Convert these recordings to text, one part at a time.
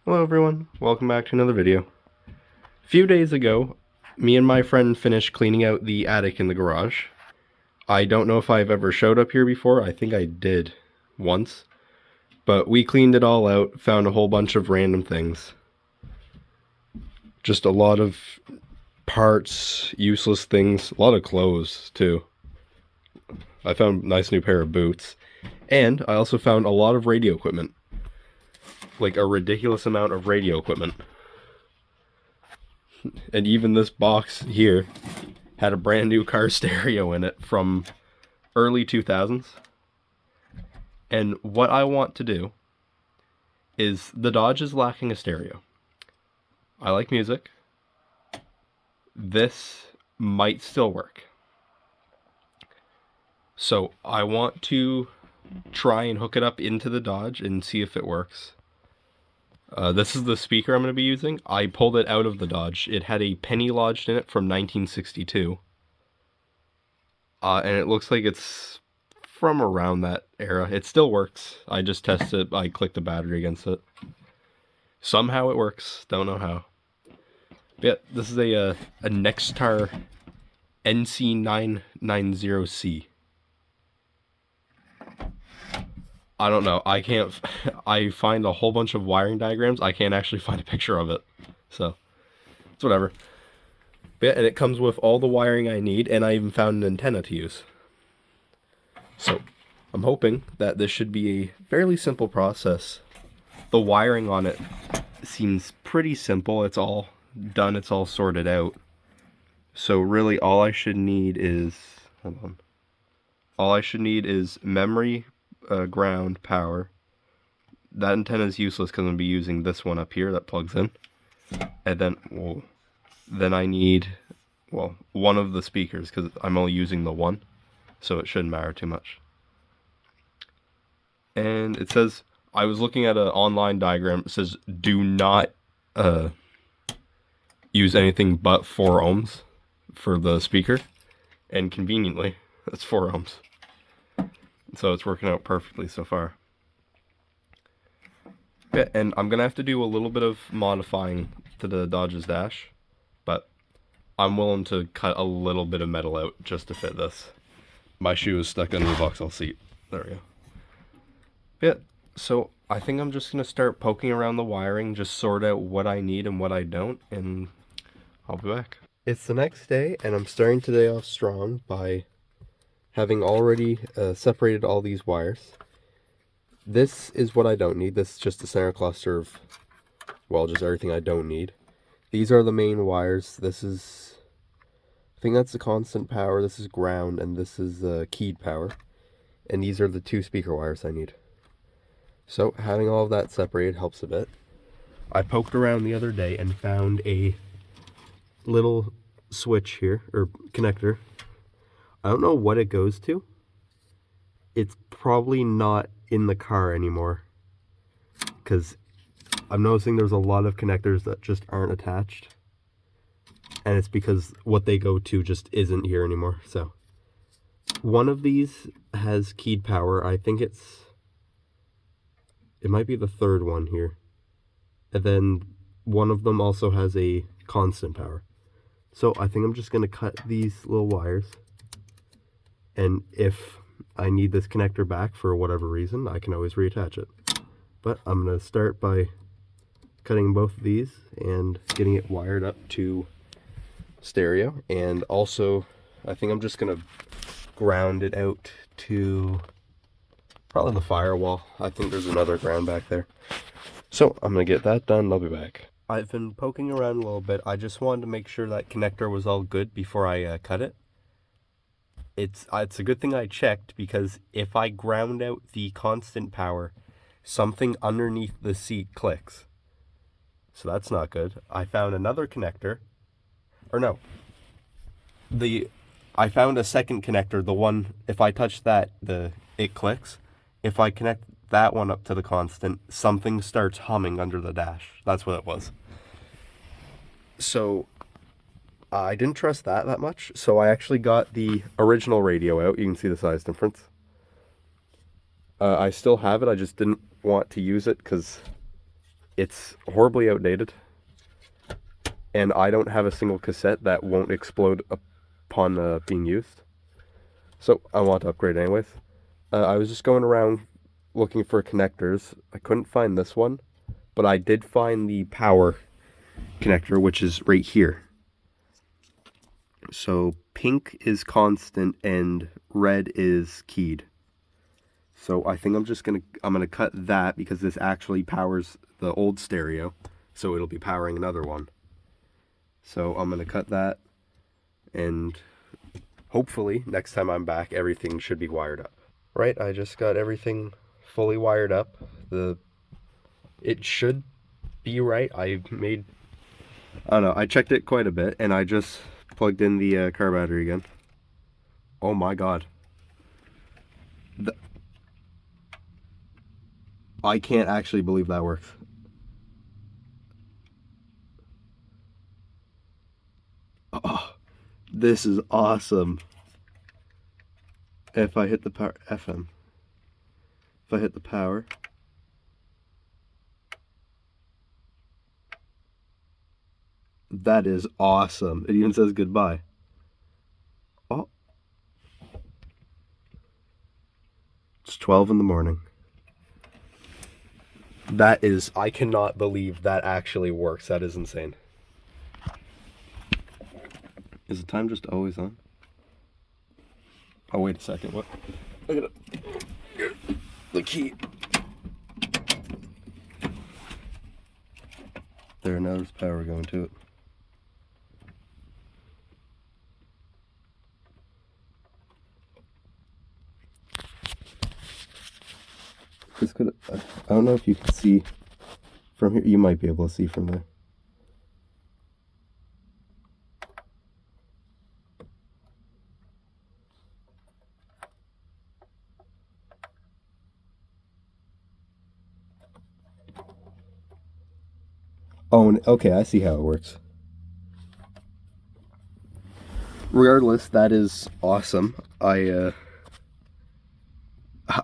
Hello everyone, welcome back to another video. A few days ago, me and my friend finished cleaning out the attic in the garage. I don't know if I've ever showed up here before, I think I did once. But we cleaned it all out, found a whole bunch of random things. Just a lot of parts, useless things, a lot of clothes too. I found a nice new pair of boots. And I also found a lot of radio equipment. Like a ridiculous amount of radio equipment. And even this box here had a brand new car stereo in it from early 2000s. And what I want to do is the Dodge is lacking a stereo. I like music. This might still work. So I want to try and hook it up into the Dodge and see if it works. This is the speaker I'm going to be using. I pulled it out of the Dodge. It had a penny lodged in it from 1962. And it looks like it's from around that era. It still works. I just tested it. I clicked the battery against it. Somehow it works. Don't know how. But yeah, this is a Nextar NC990C. I don't know. I can't. I find a whole bunch of wiring diagrams. I can't actually find a picture of it. So, it's whatever. But yeah, and it comes with all the wiring I need, and I even found an antenna to use. So, I'm hoping that this should be a fairly simple process. The wiring on it seems pretty simple. It's all done. It's all sorted out. So really all I should need is, hold on. All I should need is memory, ground, power. That antenna is useless because I'm going to be using this one up here that plugs in. And then I need, one of the speakers because I'm only using the one. So it shouldn't matter too much. And it says, I was looking at an online diagram. It says, do not use anything but 4 ohms for the speaker. And conveniently, that's 4 ohms. So it's working out perfectly so far. Yeah, and I'm going to have to do a little bit of modifying to the Dodge's dash. But I'm willing to cut a little bit of metal out just to fit this. My shoe is stuck under the Vauxhall seat. There we go. Yeah, so I think I'm just going to start poking around the wiring, just sort out what I need and what I don't, and I'll be back. It's the next day, and I'm starting today off strong by having already separated all these wires. This is what I don't need. This is just a center cluster of, just everything I don't need. These are the main wires. This is, I think that's the constant power. This is ground, and this is keyed power. And these are the 2 speaker wires I need. So having all of that separated helps a bit. I poked around the other day and found a little switch here, or connector. I don't know what it goes to. It's probably not in the car anymore, because I'm noticing there's a lot of connectors that just aren't attached. And it's because what they go to just isn't here anymore. So one of these has keyed power. I think it might be the 3rd one here. And then one of them also has a constant power. So I think I'm just going to cut these little wires. And if I need this connector back for whatever reason, I can always reattach it. But I'm going to start by cutting both of these and getting it wired up to stereo. And also, I think I'm just going to ground it out to probably the firewall. I think there's another ground back there. So I'm going to get that done and I'll be back. I've been poking around a little bit. I just wanted to make sure that connector was all good before I cut it. It's a good thing I checked, because if I ground out the constant power, something underneath the seat clicks. So that's not good. I found another connector. Or no. I found a second connector. The one, if I touch that, it clicks. If I connect that one up to the constant, something starts humming under the dash. That's what it was. So I didn't trust that much, so I actually got the original radio out. You can see the size difference. I still have it. I just didn't want to use it because it's horribly outdated. And I don't have a single cassette that won't explode upon being used. So I want to upgrade anyways. I was just going around looking for connectors. I couldn't find this one, but I did find the power connector, which is right here. So pink is constant and red is keyed. So I think I'm gonna cut that because this actually powers the old stereo, so it'll be powering another one. So I'm gonna cut that, and hopefully next time I'm back everything should be wired up. Right, I just got everything fully wired up. It should be right. I don't know, I checked it quite a bit, and I just plugged in the car battery again. Oh my god. I can't actually believe that works. Oh, this is awesome. If I hit the power, FM. If I hit the power. That is awesome. It even says goodbye. Oh. It's 12 in the morning. I cannot believe that actually works. That is insane. Is the time just always on? Oh, wait a second. What? Look at it. The key. There, now there's power going to it. I don't know if you can see from here. You might be able to see from there. Oh, okay, I see how it works. Regardless, that is awesome.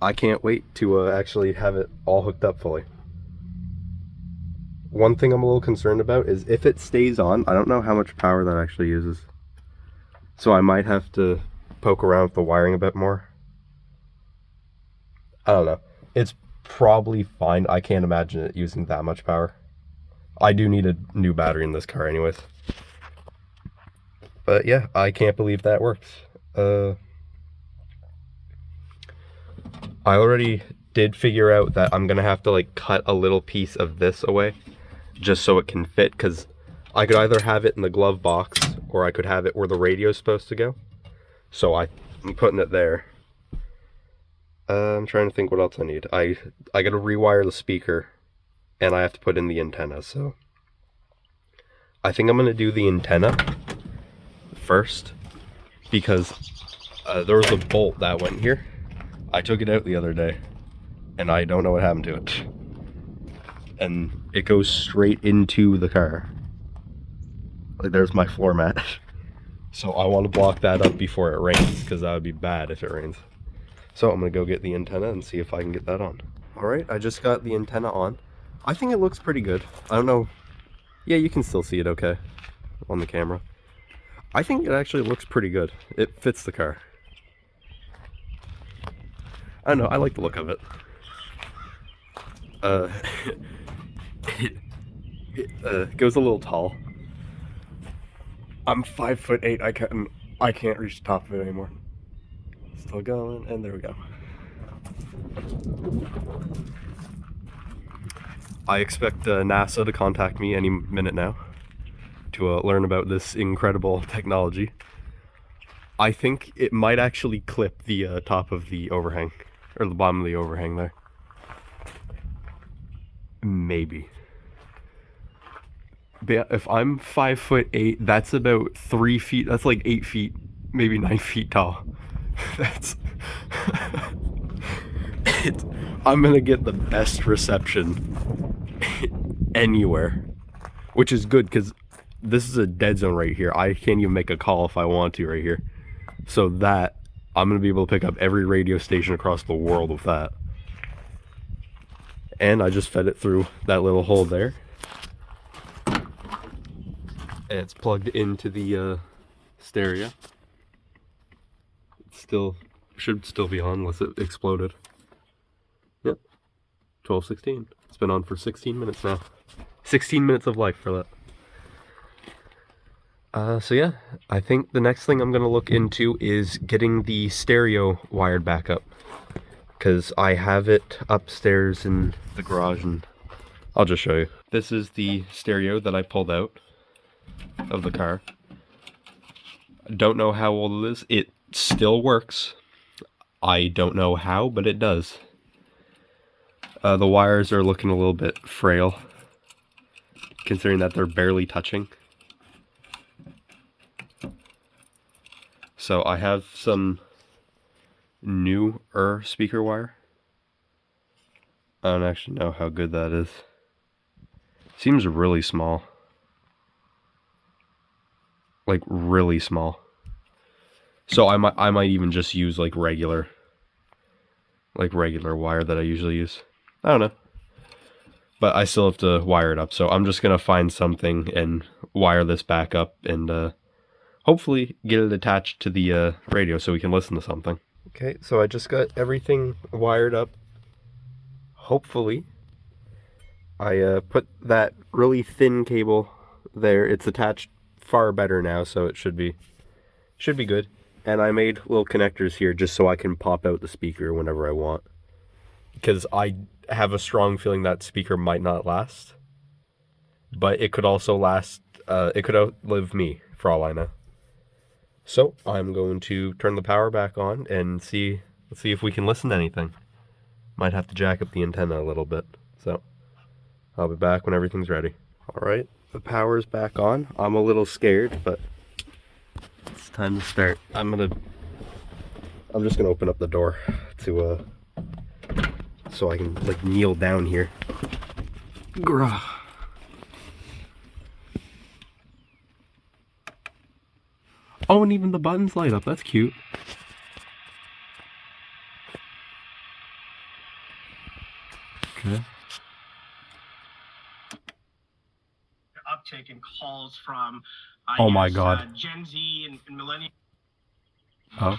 I can't wait to actually have it all hooked up fully. One thing I'm a little concerned about is if it stays on, I don't know how much power that actually uses. So I might have to poke around with the wiring a bit more. I don't know. It's probably fine. I can't imagine it using that much power. I do need a new battery in this car anyways. But yeah, I can't believe that works. I already did figure out that I'm gonna have to like cut a little piece of this away just so it can fit, because I could either have it in the glove box or I could have it where the radio's supposed to go. So I'm putting it there. I'm trying to think what else I need. I gotta rewire the speaker and I have to put in the antenna, so I think I'm gonna do the antenna first because there was a bolt that went here. I took it out the other day and I don't know what happened to it. And it goes straight into the car. Like, there's my floor mat. So I want to block that up before it rains, because that would be bad if it rains. So I'm gonna go get the antenna and see if I can get that on. Alright, I just got the antenna on. I think it looks pretty good. I don't know. Yeah, you can still see it okay on the camera. I think it actually looks pretty good. It fits the car. I don't know, I like the look of it. It goes a little tall. I'm 5'8". I can't reach the top of it anymore. Still going, and there we go. I expect NASA to contact me any minute now to learn about this incredible technology. I think it might actually clip the top of the overhang, or the bottom of the overhang there. Maybe. But yeah, if I'm 5'8", that's about 3 feet. That's like 8 feet, maybe 9 feet tall. That's. I'm gonna get the best reception anywhere, which is good because this is a dead zone right here. I can't even make a call if I want to right here. So that I'm gonna be able to pick up every radio station across the world with that. And I just fed it through that little hole there. And it's plugged into the stereo. It should still be on unless it exploded. Yep, 12:16. It's been on for 16 minutes now. 16 minutes of life for that. So yeah, I think the next thing I'm gonna look into is getting the stereo wired back up, because I have it upstairs in the garage, and I'll just show you. This is the stereo that I pulled out of the car. I don't know how old it is. It still works. I don't know how, but it does. The wires are looking a little bit frail, considering that they're barely touching. So I have some newer speaker wire. I don't actually know how good that is. Seems really small. Like really small. So I might even just use like regular wire that I usually use. I don't know. But I still have to wire it up. So I'm just gonna find something and wire this back up and hopefully get it attached to the radio so we can listen to something. Okay, so I just got everything wired up. Hopefully. I put that really thin cable there. It's attached far better now, so it should be good. And I made little connectors here just so I can pop out the speaker whenever I want, because I have a strong feeling that speaker might not last, but it could also last. It could outlive me for all I know. So I'm going to turn the power back on and let's see if we can listen to anything. Might have to jack up the antenna a little bit. So I'll be back when everything's ready. All right, the power's back on. I'm a little scared, but it's time to start. I'm just gonna open up the door to so I can like kneel down here. Grah. Oh, and even the buttons light up. That's cute. Okay. Uptake in calls from oh my God. Gen Z and millennials. Oh.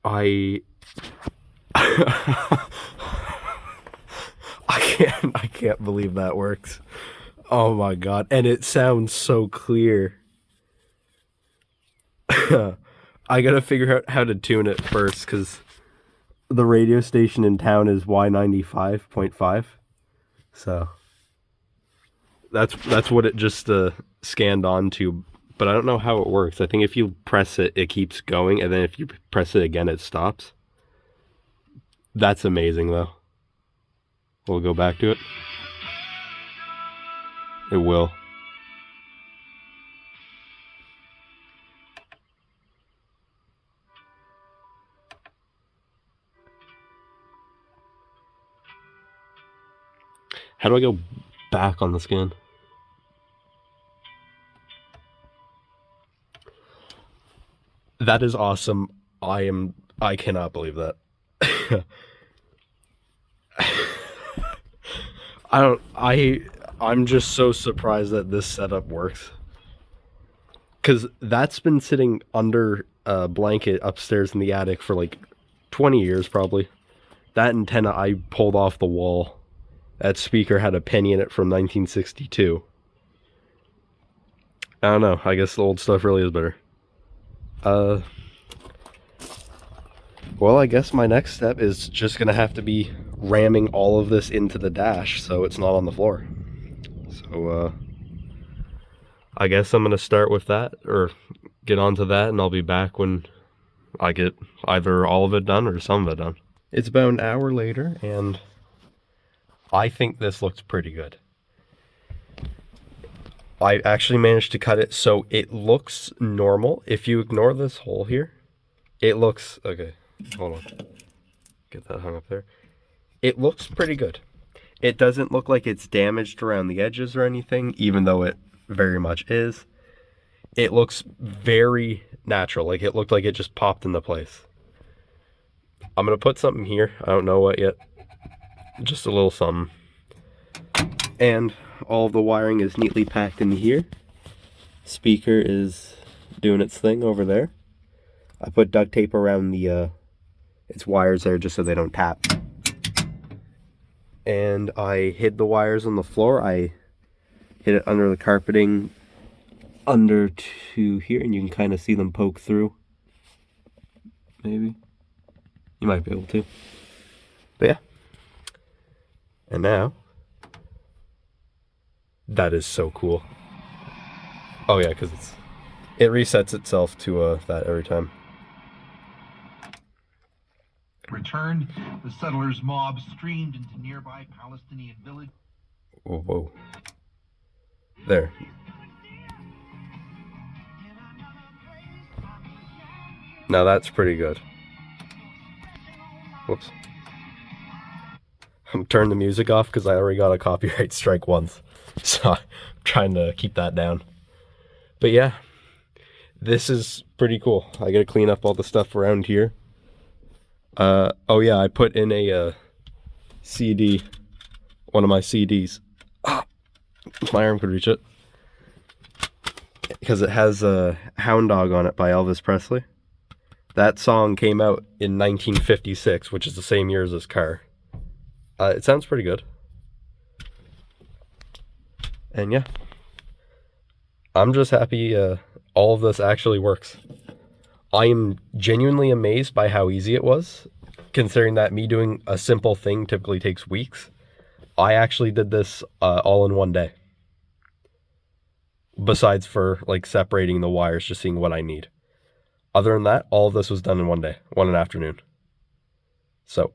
I can't believe that works. Oh my God. And it sounds so clear. I gotta figure out how to tune it first, because the radio station in town is Y95.5. So that's what it just scanned onto, but I don't know how it works. I think if you press it, it keeps going, and then if you press it again, it stops. That's amazing, though. We'll go back to it. It will. How do I go back on the scan? That is awesome. I cannot believe that. I'm just so surprised that this setup works. Cause that's been sitting under a blanket upstairs in the attic for like 20 years probably. That antenna I pulled off the wall. That speaker had a penny in it from 1962. I don't know. I guess the old stuff really is better. Well, I guess my next step is just gonna have to be ramming all of this into the dash so it's not on the floor. So, I guess I'm gonna start with that, or get onto that, and I'll be back when I get either all of it done or some of it done. It's about an hour later, and I think this looks pretty good. I actually managed to cut it so it looks normal. If you ignore this hole here, it looks... Okay, hold on. Get that hung up there. it looks pretty good. It doesn't look like it's damaged around the edges or anything, even though it very much is. It looks very natural, like it looked like it just popped into place. I'm gonna put something here, I don't know what yet. Just a little something. And all of the wiring is neatly packed in here. Speaker is doing its thing over there. I put duct tape around the its wires there just so they don't tap. And I hid the wires on the floor. I hid it under the carpeting under to here, and you can kind of see them poke through. Maybe. You might be able to. But yeah. And now, that is so cool. Oh yeah, because it resets itself to that every time. Returned, the settlers' mob streamed into nearby Palestinian village. Whoa, whoa. There. Now that's pretty good. Whoops. I'm turning the music off because I already got a copyright strike once. So I'm trying to keep that down. But yeah, this is pretty cool. I gotta clean up all the stuff around here. Oh yeah, I put in a CD, one of my CDs. If my arm could reach it. Because it has a Hound Dog on it by Elvis Presley. That song came out in 1956, which is the same year as this car. It sounds pretty good. And yeah. I'm just happy all of this actually works. I am genuinely amazed by how easy it was, considering that me doing a simple thing typically takes weeks. I actually did this all in one day. Besides for like separating the wires, just seeing what I need. Other than that, all of this was done in one day, one afternoon. So,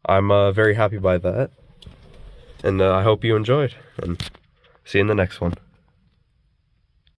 I'm very happy by that. And I hope you enjoyed. And see you in the next one.